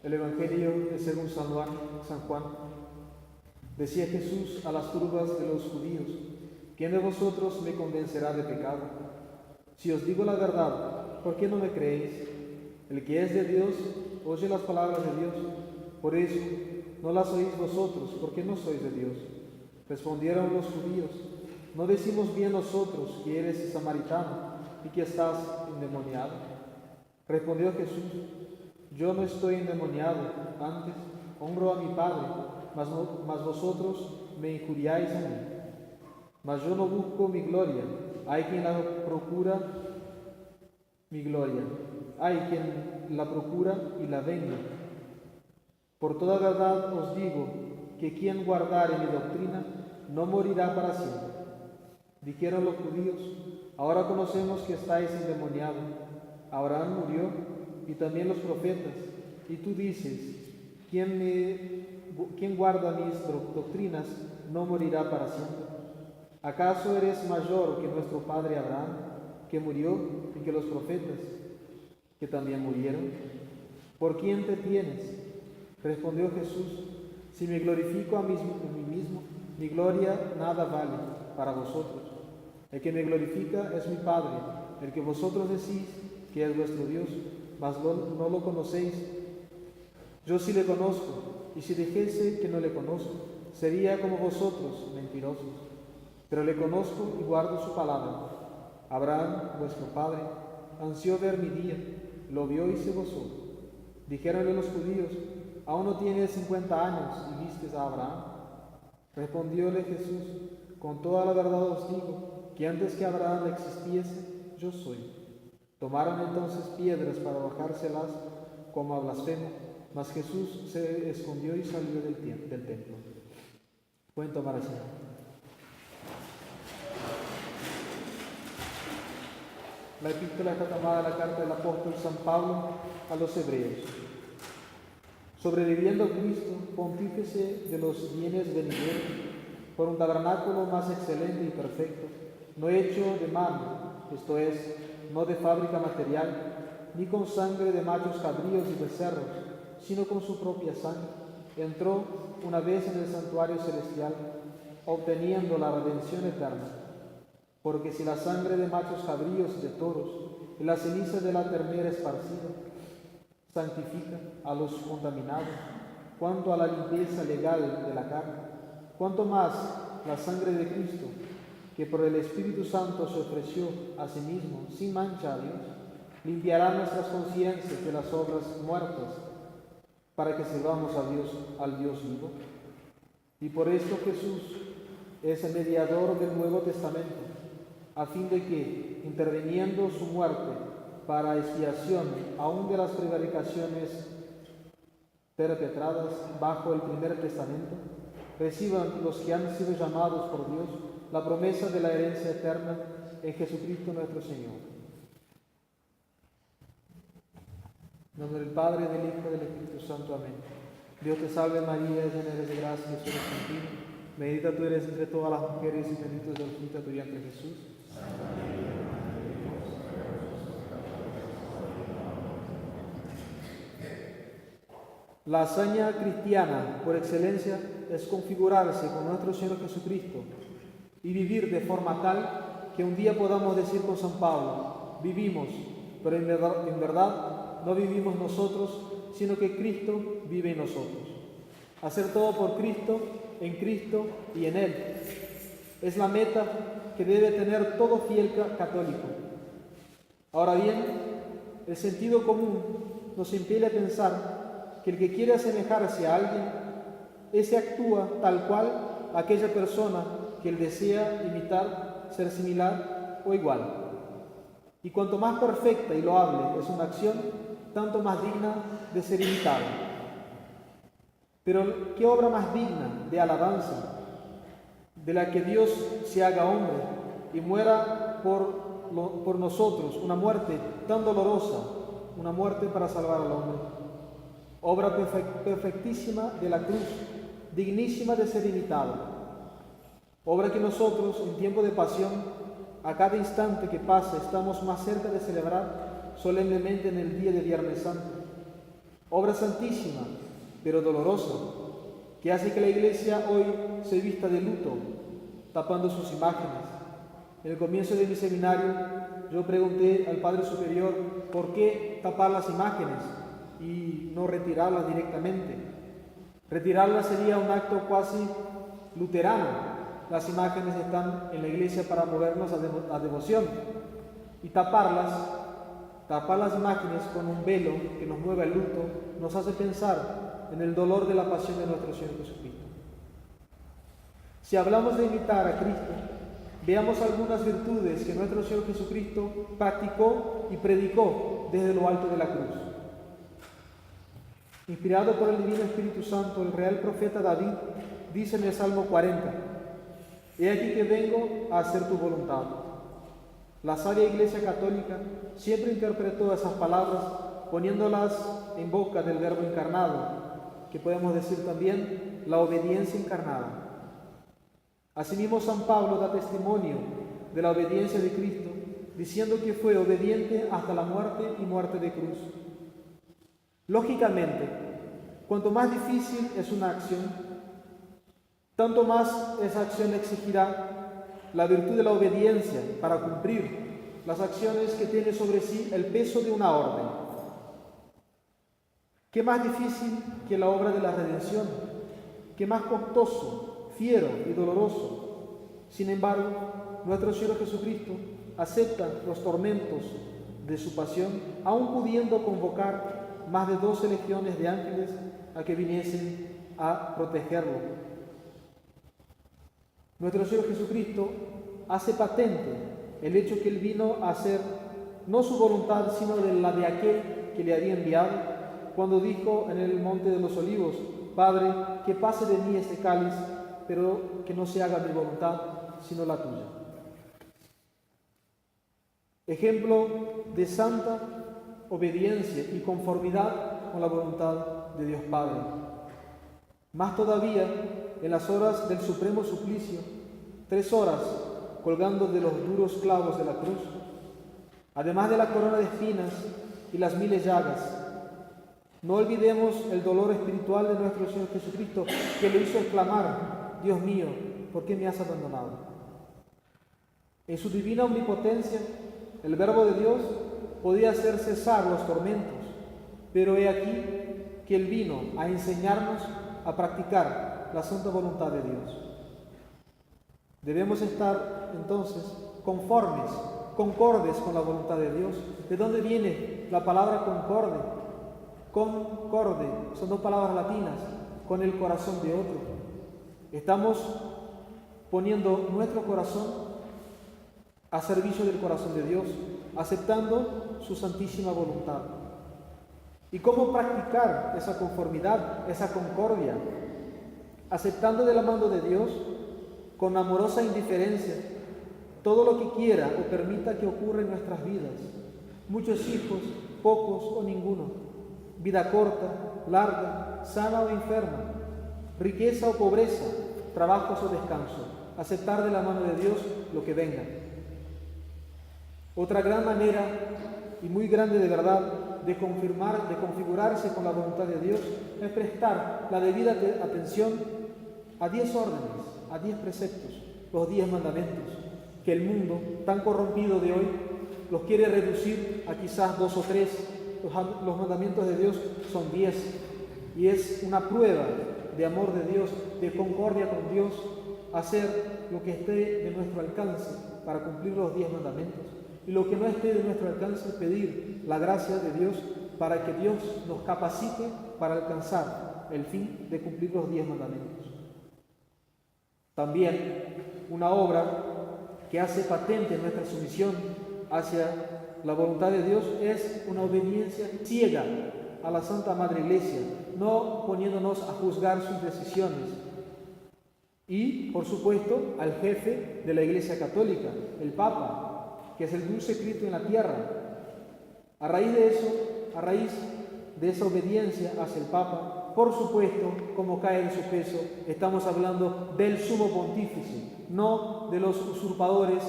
El Evangelio es según San Juan. Decía Jesús a las turbas de los judíos: ¿Quién de vosotros me convencerá de pecado? Si os digo la verdad, ¿por qué no me creéis? El que es de Dios oye las palabras de Dios. Por eso no las oís vosotros, porque no sois de Dios. Respondieron los judíos: ¿no decimos bien nosotros que eres samaritano y que estás endemoniado? Respondió Jesús: yo no estoy endemoniado, antes honro a mi Padre, mas vosotros me injuriáis a mí. Mas yo no busco mi gloria, hay quien la procura, mi gloria. Hay quien la procura y la venga. Por toda verdad os digo que quien guardare mi doctrina no morirá para siempre. Dijeron los judíos: ahora conocemos que estáis endemoniados. Abraham murió y también los profetas, y tú dices: quien guarda mis doctrinas no morirá para siempre. ¿Acaso eres mayor que nuestro padre Abraham, que murió, y que los profetas, que también murieron? ¿Por quién te tienes? Respondió Jesús: si me glorifico a mí mismo, mi gloria nada vale para vosotros. El que me glorifica es mi Padre, el que vosotros decís que es vuestro Dios, mas no lo conocéis. Yo sí le conozco, y si dijese que no le conozco, sería como vosotros, mentirosos. Pero le conozco y guardo su palabra. Abraham, vuestro padre, ansió ver mi día, lo vio y se gozó. Dijéronle los judíos: ¿aún no tienes 50 años y vistes a Abraham? Respondióle Jesús: con toda la verdad os digo que antes que Abraham existiese, yo soy. Tomaron entonces piedras para arrojárselas como a blasfemo, mas Jesús se escondió y salió del templo. Pueden tomar asiento. La epístola está tomada de la carta del apóstol San Pablo a los hebreos. Sobreviviendo a Cristo, pontífice de los bienes venideros, por un tabernáculo más excelente y perfecto, no hecho de mano, esto es, no de fábrica material, ni con sangre de machos cabríos y becerros, sino con su propia sangre, entró una vez en el santuario celestial, obteniendo la redención eterna. Porque si la sangre de machos cabríos y de toros y la ceniza de la ternera esparcida santifica a los contaminados, cuanto a la limpieza legal de la carne, cuanto más la sangre de Cristo, que por el Espíritu Santo se ofreció a sí mismo sin mancha a Dios, limpiará nuestras conciencias de las obras muertas, para que sirvamos a Dios, al Dios vivo. Y por esto Jesús es el mediador del Nuevo Testamento, a fin de que, interviniendo su muerte para expiación aún de las prevaricaciones perpetradas bajo el primer testamento, reciban los que han sido llamados por Dios la promesa de la herencia eterna en Jesucristo nuestro Señor. En nombre del Padre, del Hijo y del Espíritu Santo. Amén. Dios te salve María, llena eres de gracia, el Señor es contigo. Bendita tú eres entre todas las mujeres y bendito es el fruto de tu vientre Jesús. La hazaña cristiana por excelencia es configurarse con nuestro Señor Jesucristo y vivir de forma tal que un día podamos decir con San Pablo: vivimos, pero en verdad no vivimos nosotros, sino que Cristo vive en nosotros. Hacer todo por Cristo, en Cristo y en Él es la meta que debe tener todo fiel católico. Ahora bien, el sentido común nos impele a pensar que el que quiere asemejarse a alguien, ese actúa tal cual a aquella persona que él desea imitar, ser similar o igual. Y cuanto más perfecta y loable es una acción, tanto más digna de ser imitada. Pero ¿qué obra más digna de alabanza de la que Dios se haga hombre y muera por nosotros, una muerte tan dolorosa, una muerte para salvar al hombre? Obra perfectísima de la cruz, dignísima de ser imitada. Obra que nosotros, en tiempo de pasión, a cada instante que pasa, estamos más cerca de celebrar solemnemente en el día de Viernes Santo. obra santísima, pero dolorosa, que hace que la Iglesia hoy se vista de luto, tapando sus imágenes. En el comienzo de mi seminario, yo pregunté al Padre Superior por qué tapar las imágenes y no retirarlas directamente. Retirarlas sería un acto cuasi luterano. Las imágenes están en la Iglesia para movernos a devoción, y tapar las imágenes con un velo que nos mueva el luto nos hace pensar en el dolor de la pasión de nuestro Señor Jesucristo. Si hablamos de imitar a Cristo, veamos algunas virtudes que nuestro Señor Jesucristo practicó y predicó desde lo alto de la cruz. Inspirado por el Divino Espíritu Santo, el real profeta David dice en el Salmo 40: «He aquí que vengo a hacer tu voluntad». La sabia Iglesia Católica siempre interpretó esas palabras poniéndolas en boca del Verbo encarnado, que podemos decir también la obediencia encarnada. Asimismo, San Pablo da testimonio de la obediencia de Cristo, diciendo que fue obediente hasta la muerte y muerte de cruz. Lógicamente, cuanto más difícil es una acción, tanto más esa acción exigirá la virtud de la obediencia para cumplir las acciones que tiene sobre sí el peso de una orden. ¿Qué más difícil que la obra de la redención? ¿Qué más costoso, fiero y doloroso? Sin embargo, nuestro Señor Jesucristo acepta los tormentos de su pasión, aun pudiendo convocar más de 12 legiones de ángeles a que viniesen a protegerlo. Nuestro Señor Jesucristo hace patente el hecho que Él vino a hacer no su voluntad, sino la de aquel que le había enviado, cuando dijo en el Monte de los Olivos: «Padre, que pase de mí este cáliz, pero que no se haga mi voluntad, sino la tuya». Ejemplo de santa obediencia y conformidad con la voluntad de Dios Padre. Más todavía, en las horas del supremo suplicio, 3 horas colgando de los duros clavos de la cruz, además de la corona de espinas y las 1000 llagas. No olvidemos el dolor espiritual de nuestro Señor Jesucristo, que le hizo exclamar: «Dios mío, ¿por qué me has abandonado?». En su divina omnipotencia, el Verbo de Dios podía hacer cesar los tormentos, pero he aquí que Él vino a enseñarnos a practicar la santa voluntad de Dios. Debemos estar entonces concordes con la voluntad de Dios. ¿De dónde viene la palabra concorde? Concorde, son 2 palabras latinas, con el corazón de otro. Estamos poniendo nuestro corazón a servicio del corazón de Dios, aceptando su santísima voluntad. ¿Y cómo practicar esa conformidad, esa concordia? Aceptando de la mano de Dios, con amorosa indiferencia, todo lo que quiera o permita que ocurra en nuestras vidas. Muchos hijos, pocos o ninguno. Vida corta, larga, sana o enferma. Riqueza o pobreza, trabajos o descanso. Aceptar de la mano de Dios lo que venga. Otra gran manera, y muy grande de verdad, de configurarse con la voluntad de Dios es prestar la debida atención a 10 órdenes, a 10 preceptos, los 10 mandamientos, que el mundo tan corrompido de hoy los quiere reducir a quizás 2 o 3. Los mandamientos de Dios son 10, y es una prueba de amor de Dios, de concordia con Dios, hacer lo que esté de nuestro alcance para cumplir los 10 mandamientos. Y lo que no esté de nuestro alcance, pedir la gracia de Dios para que Dios nos capacite para alcanzar el fin de cumplir los 10 mandamientos. También una obra que hace patente nuestra sumisión hacia la voluntad de Dios es una obediencia ciega a la Santa Madre Iglesia, no poniéndonos a juzgar sus decisiones. Y, por supuesto, al jefe de la Iglesia Católica, el Papa, que es el dulce Cristo en la tierra. A raíz de esa obediencia hacia el Papa, por supuesto, como cae en su peso, estamos hablando del sumo pontífice, no de los usurpadores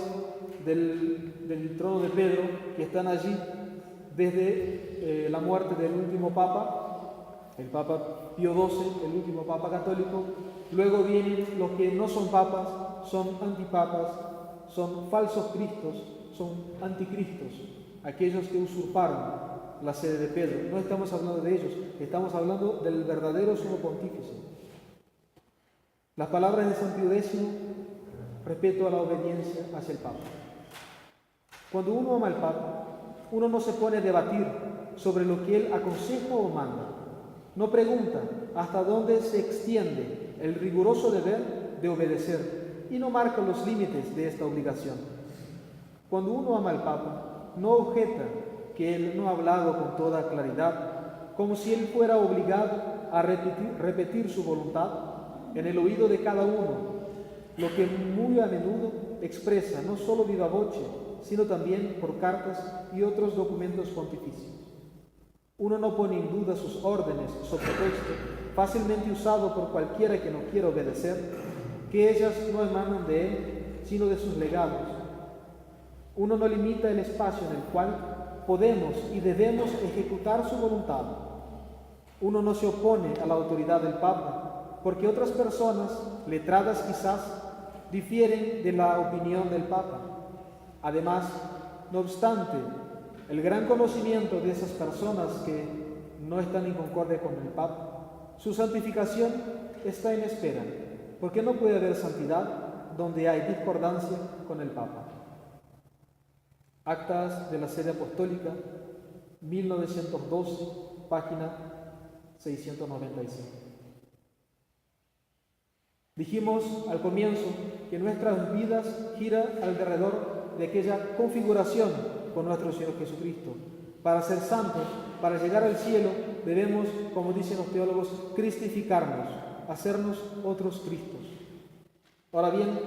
del trono de Pedro, que están allí desde la muerte del último Papa, el Papa Pío XII, el último Papa católico. Luego vienen los que no son papas, son antipapas, son falsos cristos, son anticristos, aquellos que usurparon la sede de Pedro. No estamos hablando de ellos, estamos hablando del verdadero sumo pontífice. Las palabras de San Pío X respecto a la obediencia hacia el Papa. Cuando uno ama al Papa, uno no se pone a debatir sobre lo que él aconseja o manda. No pregunta hasta dónde se extiende el riguroso deber de obedecer y no marca los límites de esta obligación. Cuando uno ama al Papa, no objeta que él no ha hablado con toda claridad, como si él fuera obligado a repetir su voluntad en el oído de cada uno, lo que muy a menudo expresa no solo viva voce, sino también por cartas y otros documentos pontificios. Uno no pone en duda sus órdenes sobre texto, fácilmente usado por cualquiera que no quiera obedecer, que ellas no emanan de él, sino de sus legados. Uno no limita el espacio en el cual podemos y debemos ejecutar su voluntad. Uno no se opone a la autoridad del Papa, porque otras personas, letradas quizás, difieren de la opinión del Papa. Además, no obstante, el gran conocimiento de esas personas que no están en concordia con el Papa, su santificación está en espera, porque no puede haber santidad donde hay discordancia con el Papa. Actas de la Sede Apostólica, 1912, página 695. Dijimos al comienzo que nuestras vidas giran alrededor de aquella configuración con nuestro Señor Jesucristo. Para ser santos, para llegar al cielo, debemos, como dicen los teólogos, cristificarnos, hacernos otros Cristos. Ahora bien,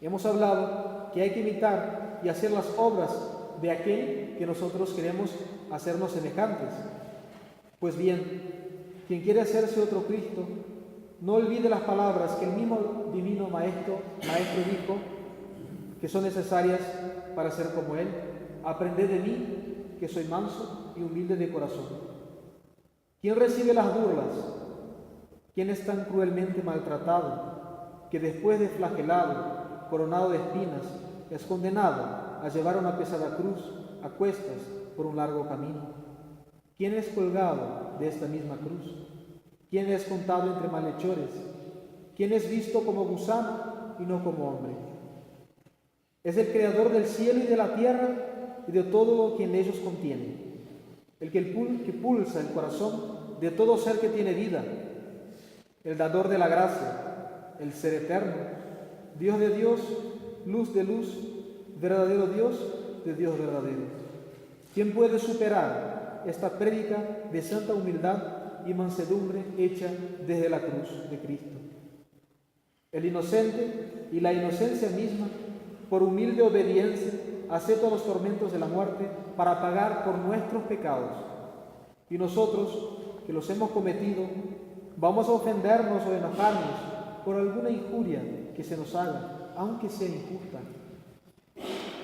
hemos hablado que hay que imitar y hacer las obras de aquel que nosotros queremos hacernos semejantes. Pues bien, quien quiere hacerse otro Cristo, no olvide las palabras que el mismo divino Maestro dijo, que son necesarias para ser como Él. Aprended de mí, que soy manso y humilde de corazón. ¿Quién recibe las burlas? ¿Quién es tan cruelmente maltratado, que después de flagelado, coronado de espinas, es condenado a llevar una pesada cruz a cuestas por un largo camino? ¿Quién es colgado de esta misma cruz? ¿Quién es contado entre malhechores? ¿Quién es visto como gusano y no como hombre? Es el creador del cielo y de la tierra y de todo lo que en ellos contiene, el que pulsa el corazón de todo ser que tiene vida, el dador de la gracia, el ser eterno, Dios de Dios, luz de luz, verdadero Dios de Dios verdadero. ¿Quién puede superar esta prédica de santa humildad y mansedumbre hecha desde la cruz de Cristo? El inocente y la inocencia misma, por humilde obediencia, acepta los tormentos de la muerte para pagar por nuestros pecados. Y nosotros, que los hemos cometido, vamos a ofendernos o enojarnos por alguna injuria que se nos haga, aunque sea injusta.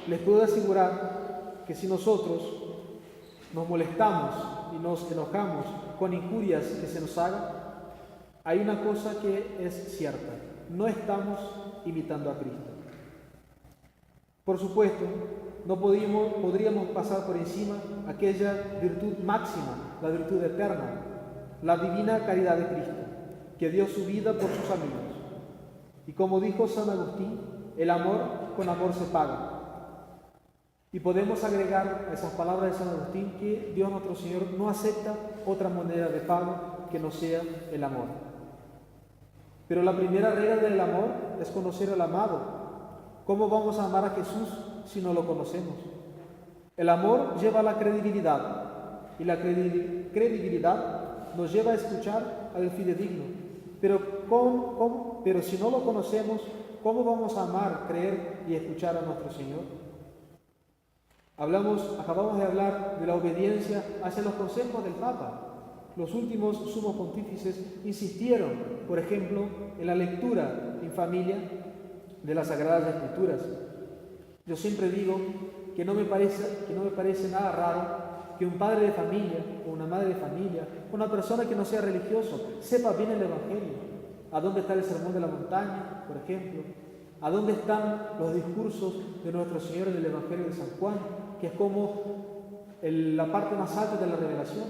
Les puedo asegurar que si nosotros nos molestamos y nos enojamos con injurias que se nos hagan, hay una cosa que es cierta: no estamos imitando a Cristo. Por supuesto, no podríamos pasar por encima aquella virtud máxima, la virtud eterna, la divina caridad de Cristo, que dio su vida por sus amigos. Y como dijo San Agustín, el amor con amor se paga. Y podemos agregar a esas palabras de San Agustín que Dios nuestro Señor no acepta otra moneda de pago que no sea el amor. Pero la primera regla del amor es conocer al amado. ¿Cómo vamos a amar a Jesús si no lo conocemos? El amor lleva a la credibilidad, y la credibilidad nos lleva a escuchar al fidedigno. Pero si no lo conocemos, ¿cómo vamos a amar, creer y escuchar a nuestro Señor? Acabamos de hablar de la obediencia hacia los consejos del Papa. Los últimos sumos pontífices insistieron, por ejemplo, en la lectura en familia de las Sagradas Escrituras. Yo siempre digo que no me parece nada raro que un padre de familia o una madre de familia, una persona que no sea religioso, sepa bien el Evangelio. ¿A dónde está el sermón de la montaña, por ejemplo? ¿A dónde están los discursos de nuestro Señor en el Evangelio de San Juan, que es como la parte más alta de la revelación?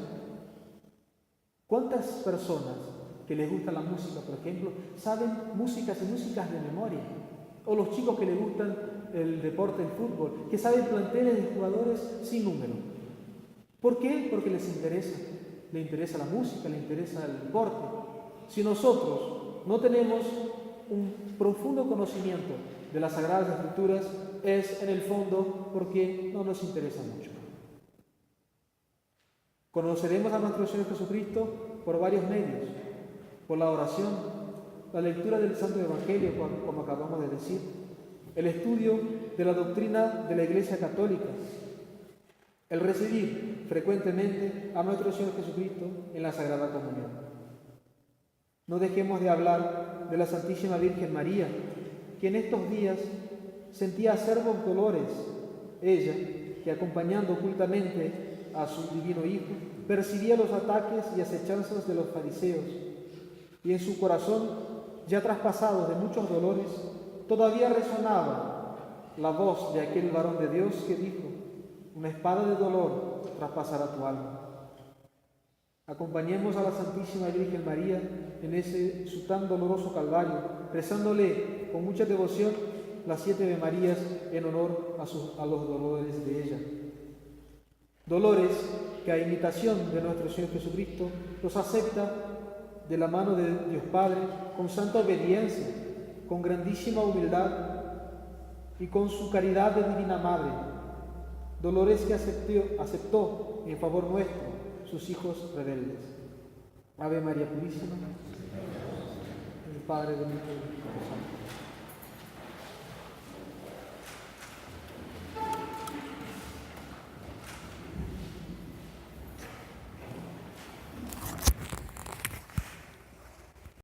¿Cuántas personas que les gusta la música, por ejemplo, saben músicas y músicas de memoria? O los chicos que les gustan el deporte, el fútbol, que saben planteles de jugadores sin número. ¿Por qué? Porque les interesa. Le interesa la música, le interesa el deporte. Si nosotros no tenemos un profundo conocimiento de las Sagradas Escrituras, es en el fondo porque no nos interesa mucho. Conoceremos a nuestro Señor Jesucristo por varios medios: por la oración, la lectura del Santo Evangelio, como acabamos de decir, el estudio de la doctrina de la Iglesia Católica, el recibir frecuentemente a nuestro Señor Jesucristo en la Sagrada Comunión. No dejemos de hablar de la Santísima Virgen María, que en estos días sentía acervos dolores, ella que acompañando ocultamente a su divino Hijo, percibía los ataques y acechanzas de los fariseos, y en su corazón, ya traspasado de muchos dolores, todavía resonaba la voz de aquel varón de Dios que dijo: una espada de dolor traspasará tu alma. Acompañemos a la Santísima Virgen María en su tan doloroso calvario, rezándole con mucha devoción las 7 Ave Marías en honor a los dolores de ella. Dolores que, a imitación de nuestro Señor Jesucristo, los acepta de la mano de Dios Padre con santa obediencia, con grandísima humildad y con su caridad de Divina Madre. Dolores que aceptó en favor nuestro sus hijos rebeldes. Ave María Purísima, el Padre bendito.